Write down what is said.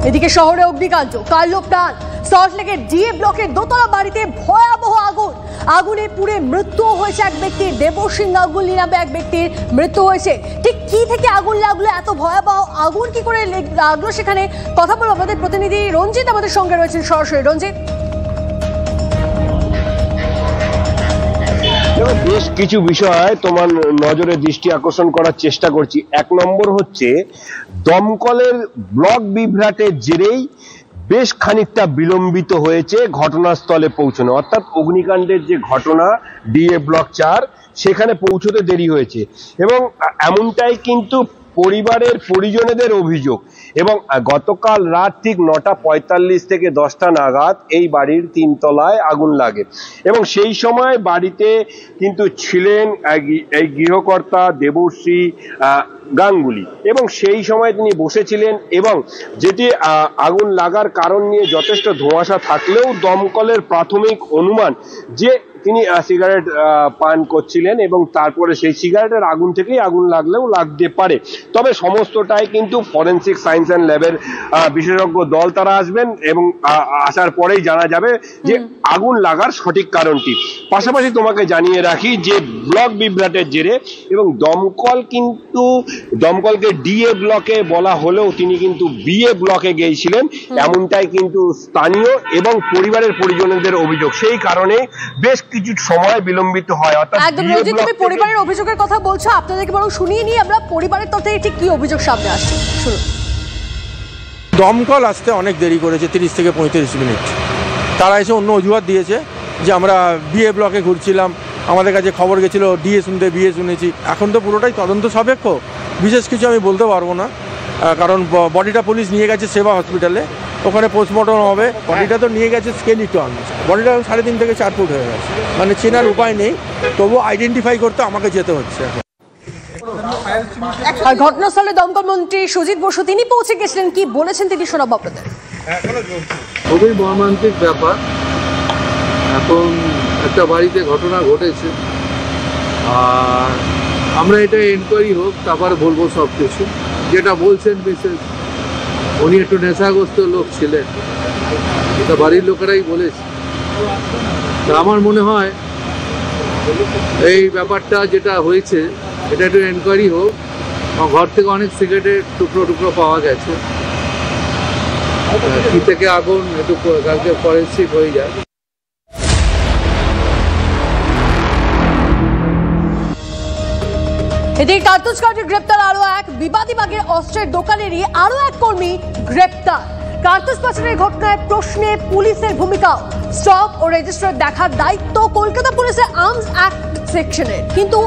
এদিকে শহরে অগ্নিকাণ্ড, কাটল প্রাণ। সল্টলেকের ডিএ ব্লকের দোতলা বাড়িতে ভয়াবহ আগুন। আগুনে পুড়ে মৃত্যু হয়েছে এক ব্যক্তির। দেবশ্রী গাঙ্গুলি নামে এক ব্যক্তির মৃত্যু হয়েছে। ঠিক কি থেকে আগুন লাগলো, এত ভয়াবহ আগুন কি করে লাগলো, সেখানে কথা বলবো আমাদের প্রতিনিধি রঞ্জিত আমাদের সঙ্গে রয়েছেন সরাসরি। রঞ্জিত, বেশ কিছু বিষয় তোমার নজরে দৃষ্টি আকর্ষণ করার চেষ্টা করছি। এক নম্বর হচ্ছে দমকলের ব্লক বিভ্রাটের জেরেই বেশ খানিকটা বিলম্বিত হয়েছে ঘটনাস্থলে পৌঁছানো, অর্থাৎ অগ্নিকাণ্ডের যে ঘটনা ডিএ ব্লক 4 সেখানে পৌঁছতে দেরি হয়েছে এবং এমনটাই কিন্তু পরিবারের পরিজনেদের অভিযোগ। এবং গতকাল রাত ঠিক 9:45 থেকে 10টা নাগাদ এই বাড়ির 3 তলায় আগুন লাগে এবং সেই সময় বাড়িতে কিন্তু ছিলেন এই গৃহকর্তা দেবশ্রী গাঙ্গুলি এবং সেই সময় তিনি বসেছিলেন এবং যেটি আগুন লাগার কারণ নিয়ে যথেষ্ট ধোঁয়াশা থাকলেও দমকলের প্রাথমিক অনুমান যে তিনি সিগারেট পান করছিলেন এবং তারপরে সেই সিগারেটের আগুন থেকেই আগুন লাগলেও লাগতে পারে। তবে সমস্তটাই কিন্তু ফরেনসিক সায়েন্স অ্যান্ড ল্যাবের বিশেষজ্ঞ দল তারা আসবেন এবং আসার পরেই জানা যাবে যে আগুন লাগার সঠিক কারণটি। পাশাপাশি তোমাকে জানিয়ে রাখি যে ব্লক বিভ্রাটের জেরে এবং দমকলকে ডিএ ব্লকে বলা হলেও তিনি কিন্তু বিএ ব্লকে গিয়েছিলেন, এমনটাই কিন্তু স্থানীয় এবং পরিবারের পরিজনদের অভিযোগ। সেই কারণে বেশ কিছু সময় বিলম্বিত হয়। একদম রঞ্জিত, তুমি পরিবারের অভিযোগের কথা বলছো, আপনাদেরকে বরং শুনিয়ে নিই আমরা পরিবারের তরফ থেকে ঠিক কি অভিযোগ সামনে আসছে। শুনুন। দমকল আসতে অনেক দেরি করেছে, 30 থেকে 35 মিনিট। তারা এসে অন্য অজুহাত দিয়েছে যে আমরা বিএ ব্লকে ঘুরছিলাম, আমাদের কাছে খবর গেছিলো ডিএ শুনতে, বিএ শুনেছি। এখন তো পুরোটাই তদন্ত সাপেক্ষ, বিশেষ কিছু আমি বলতে পারবো না, কারণ বডিটা পুলিশ নিয়ে গেছে সেবা হসপিটালে, ওখানে পোস্টমর্টম হবে। বডিটা তো নিয়ে গেছে স্কেলিটন, বডিটা 3.5 থেকে 4 ফুট হয়ে গেছে, মানে চেনার উপায় নেই, তবু আইডেন্টিফাই করতে আমাকে যেতে হচ্ছে। আর ঘটনাস্থলে দমকল মন্ত্রী সুজিত বসু তিনি পৌঁছে গেছিলেন, কি বলেছেন তিনি শোনাবো আপনাদের। খুবই মর্মান্তিক ব্যাপার। এখন একটা বাড়িতে ঘটনা ঘটেছে, আর আমরা এটা এনকোয়ারি হোক তারপরে বলবো সব কিছু। যেটা বলছেন বিশেষ উনি একটু নেশাগ্রস্ত লোক ছিলেন, এটা বাড়ির লোকেরাই বলেছে। তা আমার মনে হয় এই ব্যাপারটা যেটা হয়েছে এটা একটু এনকোয়ারি হোক। ঘর থেকে অনেক সিগারেটের টুকরো পাওয়া গেছে, কি থেকে আগুন একটু কালকে ফরেন্সিক হয়ে যায়। এদিকে কার্তুজ কাণ্ডে গ্রেপ্তার আরো এক বিবাদী বাগের অস্ত্রের দোকানেরই আরো এক কর্মী গ্রেপ্তার। কার্তুজ পাচারের ঘটনায় প্রশ্নে পুলিশের ভূমিকা। স্টক ও রেজিস্টার দেখার দায়িত্ব কলকাতা পুলিশের আর্মস অ্যাক্ট সেকশনের, কিন্তু